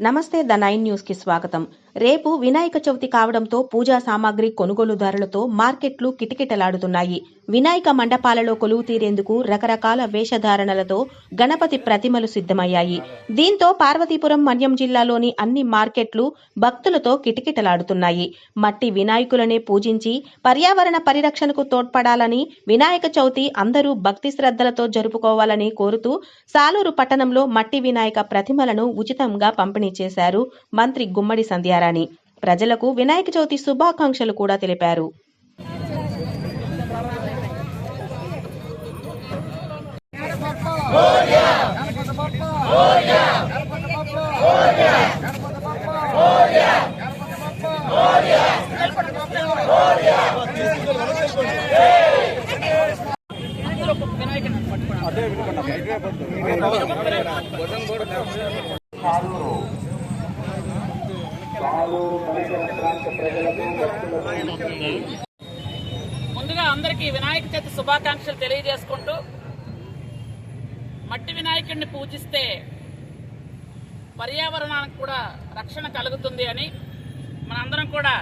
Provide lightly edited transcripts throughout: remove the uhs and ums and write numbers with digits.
నమస్తే the 9 news కి స్వాగతం. రేపు వినాయక చవితి కావడంతో పూజా సామాగ్రి కొనుగోలుదారులతో మార్కెట్లు కిటకిటలాడుతున్నాయి. వినాయక మండపాలలో కొలువు తీరేందుకు రకరకాల వేషధారణలతో గణపతి ప్రతిమలు సిద్ధమయ్యాయి. దీంతో పార్వతీపురం మన్యం జిల్లాలోని అన్ని మార్కెట్లు భక్తులతో కిటకిటలాడుతున్నాయి. మట్టి వినాయకులనే పూజించి పర్యావరణ పరిరక్షణకు తోడ్పడాలని, వినాయక చవితి అందరూ భక్తి శ్రద్ధలతో జరుపుకోవాలని కోరుతూ సాలూరు పట్టణంలో మట్టి వినాయక ప్రతిమలను ఉచితంగా పంపిణీ చేశారు మంత్రి గుమ్మడి సంధ్యారాణి. ప్రజలకు వినాయక చవితి శుభాకాంక్షలు కూడా తెలిపారు. ముందుగా అందరికీ వినాయక చవితి శుభాకాంక్షలు తెలియజేసుకుంటూ, మట్టి వినాయకుడిని పూజిస్తే పర్యావరణానికి కూడా రక్షణ కలుగుతుంది అని, మనందరం కూడా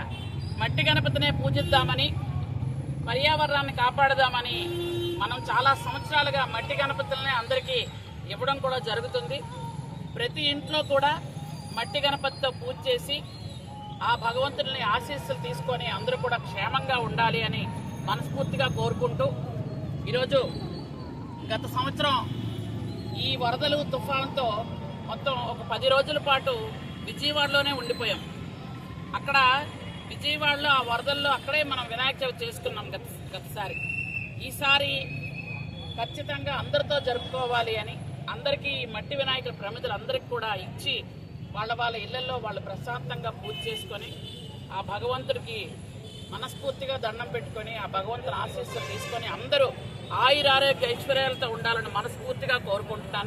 మట్టి గణపతినే పూజిద్దామని, పర్యావరణాన్ని కాపాడదామని మనం చాలా సంవత్సరాలుగా మట్టి గణపతులనే అందరికీ ఇవ్వడం కూడా జరుగుతుంది. ప్రతి ఇంట్లో కూడా మట్టి గణపతితో పూజ చేసి ఆ భగవంతుని ఆశీస్సులు తీసుకొని అందరూ కూడా క్షేమంగా ఉండాలి అని మనస్ఫూర్తిగా కోరుకుంటూ, ఈరోజు గత సంవత్సరం ఈ వరదలు తుఫాన్తో మొత్తం ఒక 10 రోజుల పాటు విజయవాడలోనే ఉండిపోయాం. అక్కడ విజయవాడలో ఆ వరదల్లో అక్కడే మనం వినాయక చవితి చేసుకున్నాం గతసారి. ఈసారి ఖచ్చితంగా అందరితో జరుపుకోవాలి అని, అందరికీ మట్టి వినాయకుల ప్రమిదలందరికీ కూడా ఇచ్చి వాళ్ళ ఇళ్లలో వాళ్ళు ప్రశాంతంగా పూజ చేసుకొని ఆ భగవంతుడికి మనస్ఫూర్తిగా దండం పెట్టుకొని ఆ భగవంతుని ఆశీస్సులు తీసుకొని అందరూ ఆయురారోగ్య ఐశ్వర్యాలతో ఉండాలని మనస్ఫూర్తిగా కోరుకుంటున్నాను.